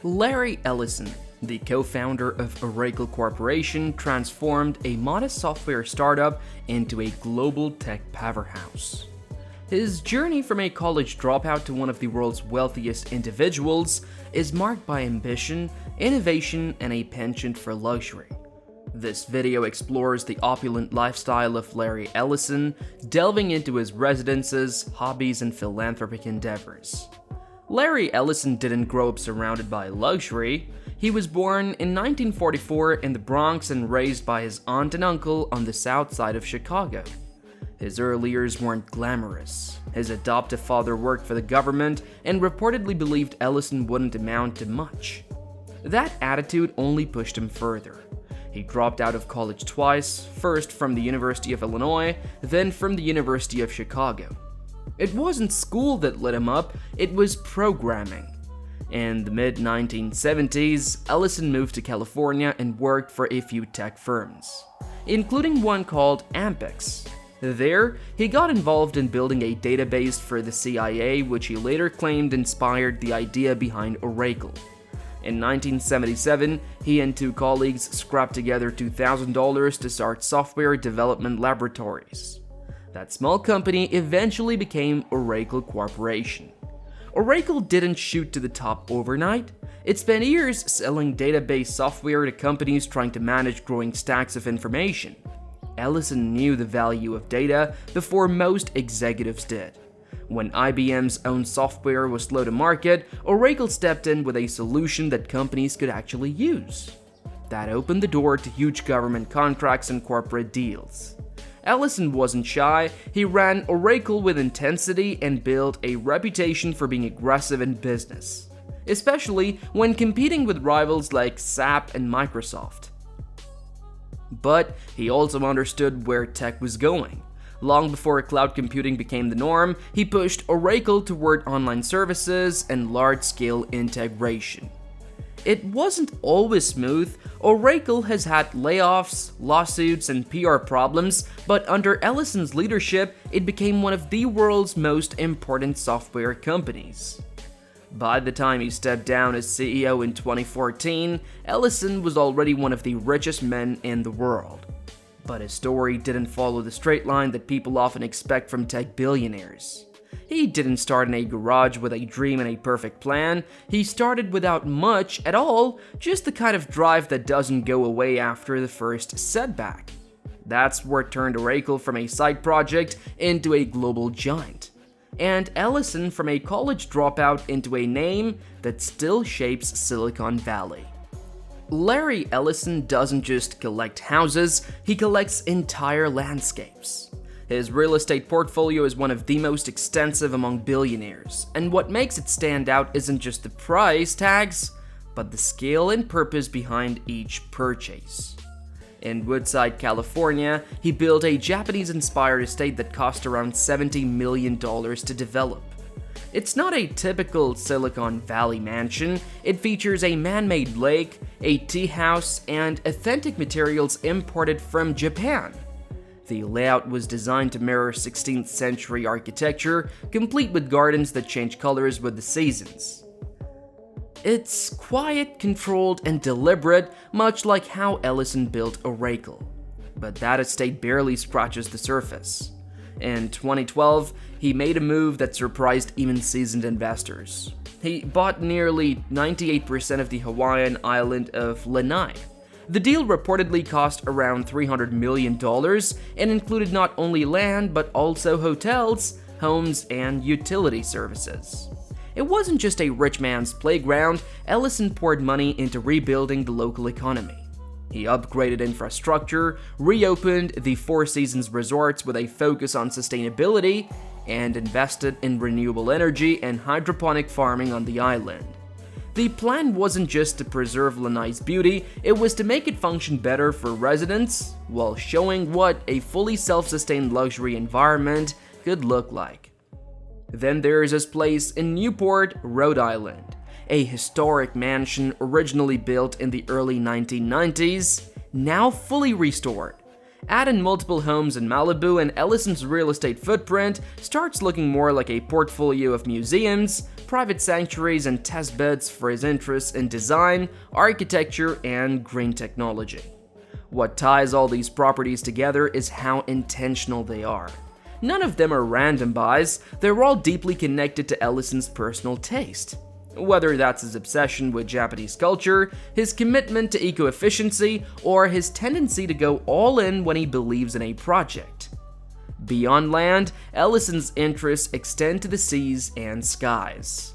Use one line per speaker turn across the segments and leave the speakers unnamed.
Larry Ellison, the co-founder of Oracle Corporation, transformed a modest software startup into a global tech powerhouse. His journey from a college dropout to one of the world's wealthiest individuals is marked by ambition, innovation, and a penchant for luxury. This video explores the opulent lifestyle of Larry Ellison, delving into his residences, hobbies, and philanthropic endeavors. Larry Ellison didn't grow up surrounded by luxury. He was born in 1944 in the Bronx and raised by his aunt and uncle on the south side of Chicago. His early years weren't glamorous. His adoptive father worked for the government and reportedly believed Ellison wouldn't amount to much. That attitude only pushed him further. He dropped out of college twice, first from the University of Illinois, then from the University of Chicago. It wasn't school that lit him up, it was programming. In the mid-1970s, Ellison moved to California and worked for a few tech firms, including one called Ampex. There, he got involved in building a database for the CIA, which he later claimed inspired the idea behind Oracle. In 1977, he and two colleagues scrapped together $2,000 to start software development laboratories. That small company eventually became Oracle Corporation. Oracle didn't shoot to the top overnight. It spent years selling database software to companies trying to manage growing stacks of information. Ellison knew the value of data before most executives did. When IBM's own software was slow to market, Oracle stepped in with a solution that companies could actually use. That opened the door to huge government contracts and corporate deals. Ellison wasn't shy, he ran Oracle with intensity and built a reputation for being aggressive in business, especially when competing with rivals like SAP and Microsoft. But he also understood where tech was going. Long before cloud computing became the norm, he pushed Oracle toward online services and large-scale integration. It wasn't always smooth. Oracle has had layoffs, lawsuits, and PR problems, but under Ellison's leadership, it became one of the world's most important software companies. By the time he stepped down as CEO in 2014, Ellison was already one of the richest men in the world. But his story didn't follow the straight line that people often expect from tech billionaires. He didn't start in a garage with a dream and a perfect plan. He started without much at all, just the kind of drive that doesn't go away after the first setback. That's what turned Oracle from a side project into a global giant, and Ellison from a college dropout into a name that still shapes Silicon Valley. Larry Ellison doesn't just collect houses, he collects entire landscapes. His real estate portfolio is one of the most extensive among billionaires, and what makes it stand out isn't just the price tags, but the scale and purpose behind each purchase. In Woodside, California, he built a Japanese-inspired estate that cost around $70 million to develop. It's not a typical Silicon Valley mansion. It features a man-made lake, a tea house, and authentic materials imported from Japan. The layout was designed to mirror 16th century architecture, complete with gardens that change colors with the seasons. It's quiet, controlled, and deliberate, much like how Ellison built Oracle. But that estate barely scratches the surface. In 2012, he made a move that surprised even seasoned investors. He bought nearly 98% of the Hawaiian island of Lanai. The deal reportedly cost around $300 million and included not only land but also hotels, homes, and utility services. It wasn't just a rich man's playground. Ellison poured money into rebuilding the local economy. He upgraded infrastructure, reopened the Four Seasons resorts with a focus on sustainability, and invested in renewable energy and hydroponic farming on the island. The plan wasn't just to preserve Lanai's beauty, it was to make it function better for residents, while showing what a fully self-sustained luxury environment could look like. Then there's his place in Newport, Rhode Island, a historic mansion originally built in the early 1990s, now fully restored. Add in multiple homes in Malibu and Ellison's real estate footprint starts looking more like a portfolio of museums, private sanctuaries and testbeds for his interests in design, architecture, and green technology. What ties all these properties together is how intentional they are. None of them are random buys, they're all deeply connected to Ellison's personal taste. Whether that's his obsession with Japanese culture, his commitment to eco-efficiency, or his tendency to go all in when he believes in a project. Beyond land, Ellison's interests extend to the seas and skies.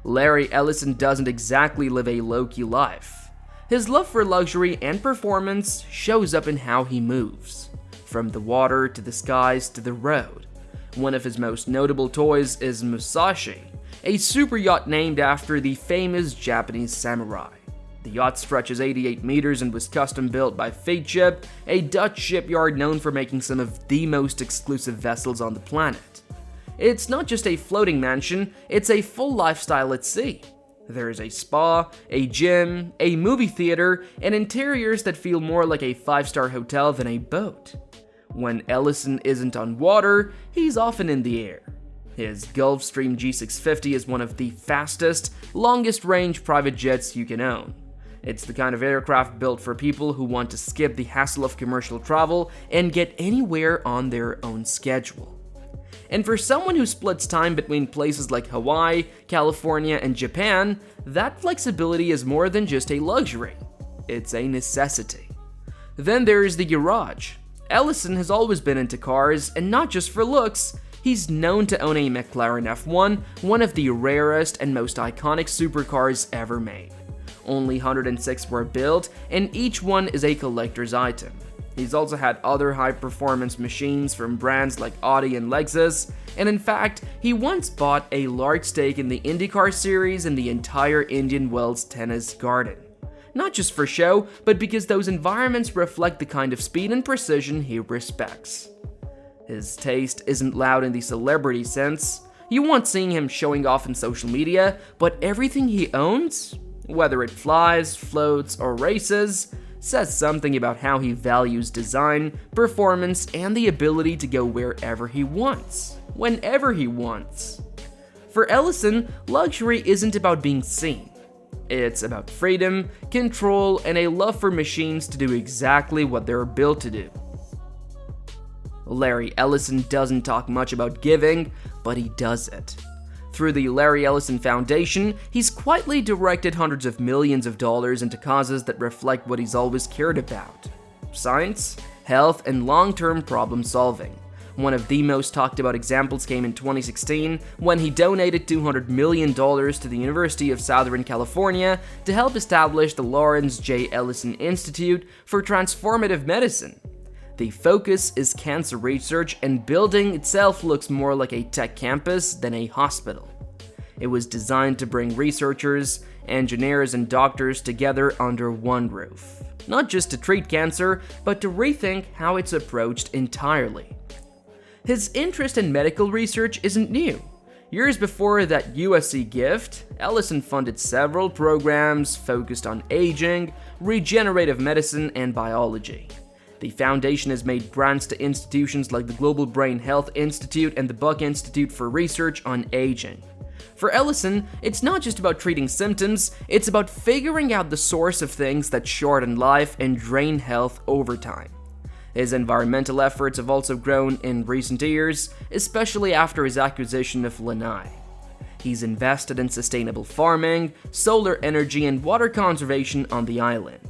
Larry Ellison doesn't exactly live a low-key life. His love for luxury and performance shows up in how he moves, from the water to the skies to the road. One of his most notable toys is Musashi, a super yacht named after the famous Japanese samurai. The yacht stretches 88 meters and was custom built by Fate Ship, a Dutch shipyard known for making some of the most exclusive vessels on the planet. It's not just a floating mansion, it's a full lifestyle at sea. There's a spa, a gym, a movie theater, and interiors that feel more like a 5-star hotel than a boat. When Ellison isn't on water, he's often in the air. His Gulfstream G650 is one of the fastest, longest-range private jets you can own. It's the kind of aircraft built for people who want to skip the hassle of commercial travel and get anywhere on their own schedule. And for someone who splits time between places like Hawaii, California, and Japan, that flexibility is more than just a luxury. It's a necessity. Then there's the garage. Ellison has always been into cars, and not just for looks. He's known to own a McLaren F1, one of the rarest and most iconic supercars ever made. Only 106 were built, and each one is a collector's item. He's also had other high-performance machines from brands like Audi and Lexus, and in fact, he once bought a large stake in the IndyCar series and the entire Indian Wells tennis garden. Not just for show, but because those environments reflect the kind of speed and precision he respects. His taste isn't loud in the celebrity sense. You won't see him showing off in social media, but everything he owns, whether it flies, floats, or races, says something about how he values design, performance, and the ability to go wherever he wants, whenever he wants. For Ellison, luxury isn't about being seen. It's about freedom, control, and a love for machines to do exactly what they're built to do. Larry Ellison doesn't talk much about giving, but he does it. Through the Larry Ellison Foundation, he's quietly directed hundreds of millions of dollars into causes that reflect what he's always cared about: science, health, and long-term problem solving. One of the most talked about examples came in 2016 when he donated $200 million to the University of Southern California to help establish the Lawrence J. Ellison Institute for Transformative Medicine. The focus is cancer research, and building itself looks more like a tech campus than a hospital. It was designed to bring researchers, engineers, and doctors together under one roof. Not just to treat cancer, but to rethink how it's approached entirely. His interest in medical research isn't new. Years before that USC gift, Ellison funded several programs focused on aging, regenerative medicine, and biology. The foundation has made grants to institutions like the Global Brain Health Institute and the Buck Institute for Research on Aging. For Ellison, it's not just about treating symptoms, it's about figuring out the source of things that shorten life and drain health over time. His environmental efforts have also grown in recent years, especially after his acquisition of Lanai. He's invested in sustainable farming, solar energy, and water conservation on the island.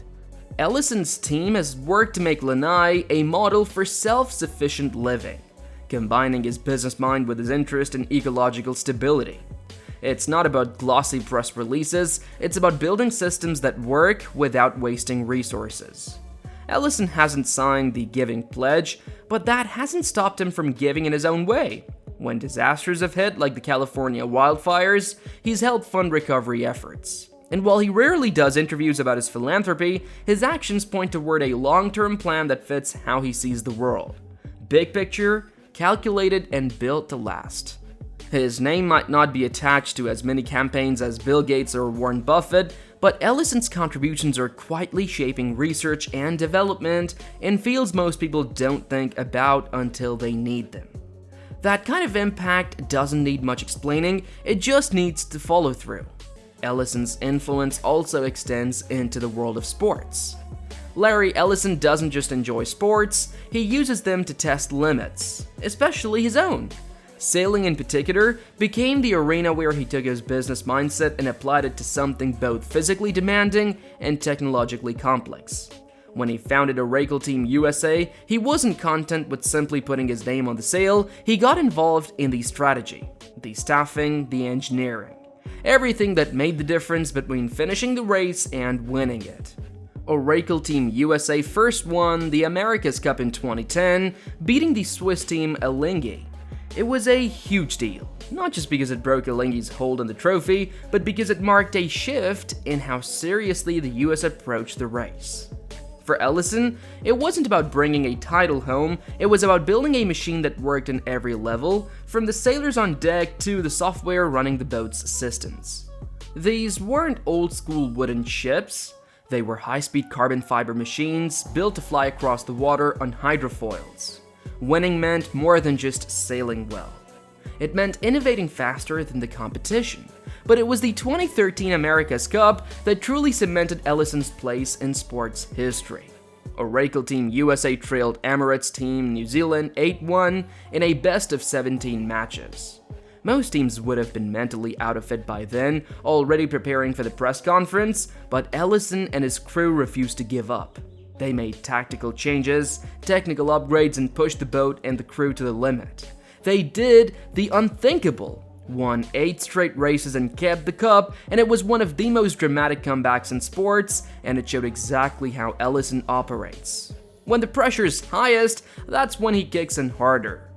Ellison's team has worked to make Lanai a model for self-sufficient living, combining his business mind with his interest in ecological stability. It's not about glossy press releases, it's about building systems that work without wasting resources. Ellison hasn't signed the Giving Pledge, but that hasn't stopped him from giving in his own way. When disasters have hit, like the California wildfires, he's helped fund recovery efforts. And while he rarely does interviews about his philanthropy, his actions point toward a long-term plan that fits how he sees the world. Big picture, calculated, and built to last. His name might not be attached to as many campaigns as Bill Gates or Warren Buffett, but Ellison's contributions are quietly shaping research and development in fields most people don't think about until they need them. That kind of impact doesn't need much explaining, it just needs to follow through. Ellison's influence also extends into the world of sports. Larry Ellison doesn't just enjoy sports, he uses them to test limits, especially his own. Sailing in particular became the arena where he took his business mindset and applied it to something both physically demanding and technologically complex. When he founded Oracle Team USA, he wasn't content with simply putting his name on the sail, he got involved in the strategy, the staffing, the engineering. Everything that made the difference between finishing the race and winning it. Oracle Team USA first won the America's Cup in 2010, beating the Swiss team Alinghi. It was a huge deal, not just because it broke Alinghi's hold on the trophy, but because it marked a shift in how seriously the US approached the race. For Ellison, it wasn't about bringing a title home, it was about building a machine that worked on every level, from the sailors on deck to the software running the boat's systems. These weren't old-school wooden ships, they were high-speed carbon fiber machines built to fly across the water on hydrofoils. Winning meant more than just sailing well. It meant innovating faster than the competition. But it was the 2013 America's Cup that truly cemented Ellison's place in sports history. Oracle Team USA trailed Emirates Team New Zealand 8-1 in a best-of-17 matches. Most teams would have been mentally out of it by then, already preparing for the press conference, but Ellison and his crew refused to give up. They made tactical changes, technical upgrades, and pushed the boat and the crew to the limit. They did the unthinkable. Won 8 straight races and kept the cup, and it was one of the most dramatic comebacks in sports, and it showed exactly how Ellison operates. When the pressure's highest, that's when he kicks in harder.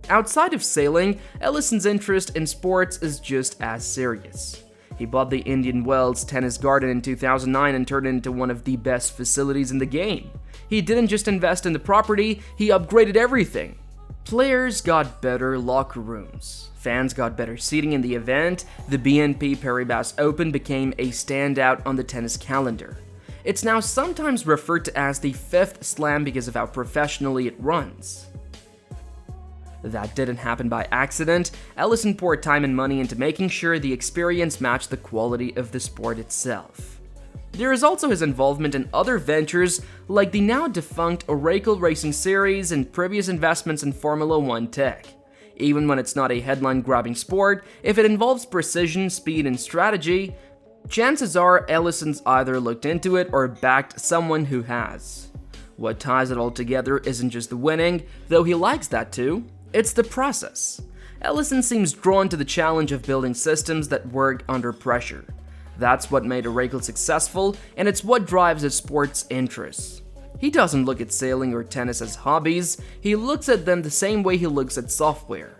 Outside of sailing, Ellison's interest in sports is just as serious. He bought the Indian Wells Tennis Garden in 2009 and turned it into one of the best facilities in the game. He didn't just invest in the property, he upgraded everything. Players got better locker rooms. Fans got better seating in the event. The BNP Paribas Open became a standout on the tennis calendar. It's now sometimes referred to as the 5th slam because of how professionally it runs. That didn't happen by accident. Ellison poured time and money into making sure the experience matched the quality of the sport itself. There is also his involvement in other ventures like the now defunct Oracle Racing Series and previous investments in Formula One tech. Even when it's not a headline-grabbing sport, if it involves precision, speed, and strategy, chances are Ellison's either looked into it or backed someone who has. What ties it all together isn't just the winning, though he likes that too, it's the process. Ellison seems drawn to the challenge of building systems that work under pressure. That's what made Oracle successful, and it's what drives his sports interests. He doesn't look at sailing or tennis as hobbies, he looks at them the same way he looks at software.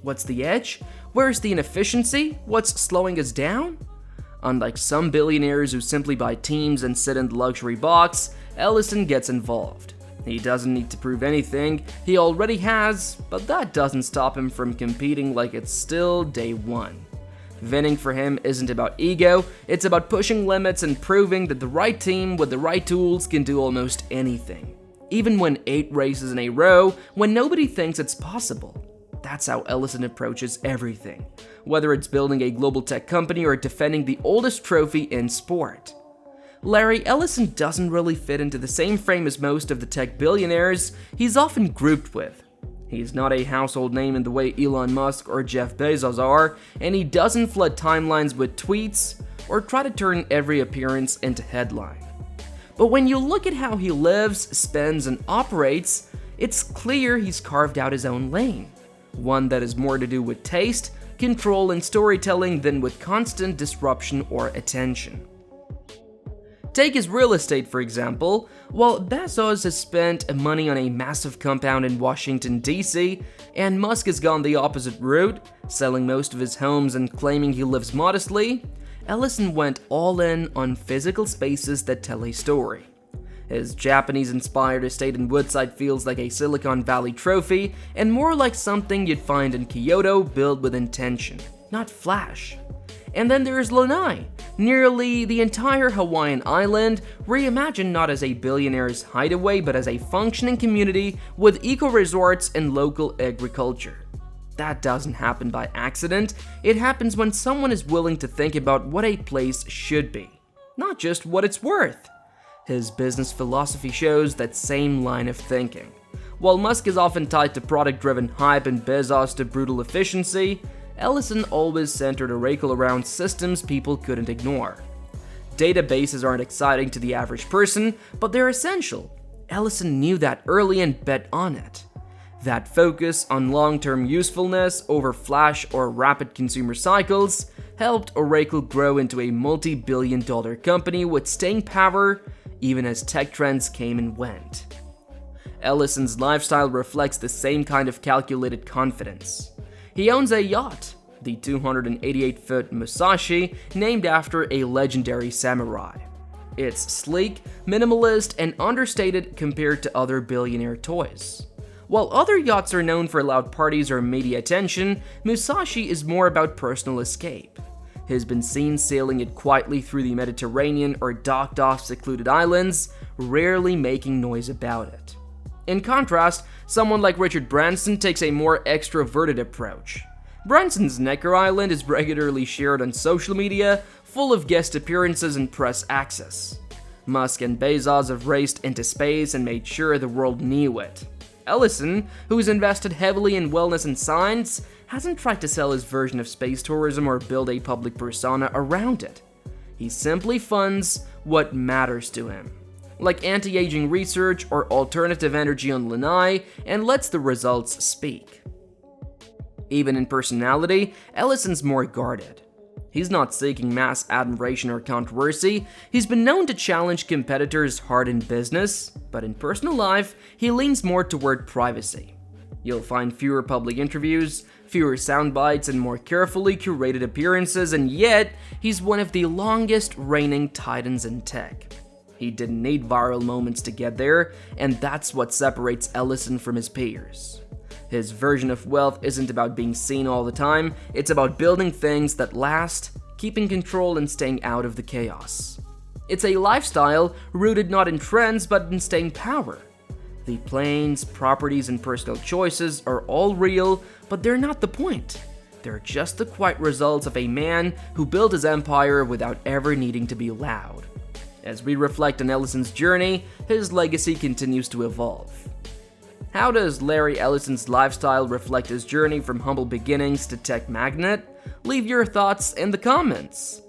What's the edge? Where's the inefficiency? What's slowing us down? Unlike some billionaires who simply buy teams and sit in the luxury box, Ellison gets involved. He doesn't need to prove anything, he already has, but that doesn't stop him from competing like it's still day one. Winning for him isn't about ego, it's about pushing limits and proving that the right team with the right tools can do almost anything. Even when 8 races in a row, when nobody thinks it's possible. That's how Ellison approaches everything, whether it's building a global tech company or defending the oldest trophy in sport. Larry Ellison doesn't really fit into the same frame as most of the tech billionaires he's often grouped with. He's not a household name in the way Elon Musk or Jeff Bezos are, and he doesn't flood timelines with tweets or try to turn every appearance into headline. But when you look at how he lives, spends, and operates, it's clear he's carved out his own lane, one that is more to do with taste, control, and storytelling than with constant disruption or attention. Take his real estate, for example. While Bezos has spent money on a massive compound in Washington, D.C., and Musk has gone the opposite route, selling most of his homes and claiming he lives modestly, Ellison went all in on physical spaces that tell a story. His Japanese-inspired estate in Woodside feels like a Silicon Valley trophy, and more like something you'd find in Kyoto built with intention, not flash. And then there's Lanai, nearly the entire Hawaiian island, reimagined not as a billionaire's hideaway but as a functioning community with eco-resorts and local agriculture. That doesn't happen by accident. It happens when someone is willing to think about what a place should be, not just what it's worth. His business philosophy shows that same line of thinking. While Musk is often tied to product-driven hype and Bezos to brutal efficiency, Ellison always centered Oracle around systems people couldn't ignore. Databases aren't exciting to the average person, but they're essential. Ellison knew that early and bet on it. That focus on long-term usefulness over flash or rapid consumer cycles helped Oracle grow into a multi-billion-dollar company with staying power even as tech trends came and went. Ellison's lifestyle reflects the same kind of calculated confidence. He owns a yacht, the 288-foot Musashi, named after a legendary samurai. It's sleek, minimalist, and understated compared to other billionaire toys. While other yachts are known for loud parties or media attention, Musashi is more about personal escape. He's been seen sailing it quietly through the Mediterranean or docked off secluded islands, rarely making noise about it. In contrast, someone like Richard Branson takes a more extroverted approach. Branson's Necker Island is regularly shared on social media, full of guest appearances and press access. Musk and Bezos have raced into space and made sure the world knew it. Ellison, who's invested heavily in wellness and science, hasn't tried to sell his version of space tourism or build a public persona around it. He simply funds what matters to him, like anti-aging research or alternative energy on Lanai, and lets the results speak. Even in personality, Ellison's more guarded. He's not seeking mass admiration or controversy. He's been known to challenge competitors hard in business, but in personal life, he leans more toward privacy. You'll find fewer public interviews, fewer sound bites, and more carefully curated appearances, and yet, he's one of the longest reigning titans in tech. He didn't need viral moments to get there, and that's what separates Ellison from his peers. His version of wealth isn't about being seen all the time, it's about building things that last, keeping control and staying out of the chaos. It's a lifestyle rooted not in trends but in staying power. The planes, properties, and personal choices are all real, but they're not the point. They're just the quiet results of a man who built his empire without ever needing to be loud. As we reflect on Ellison's journey, his legacy continues to evolve. How does Larry Ellison's lifestyle reflect his journey from humble beginnings to tech magnate? Leave your thoughts in the comments.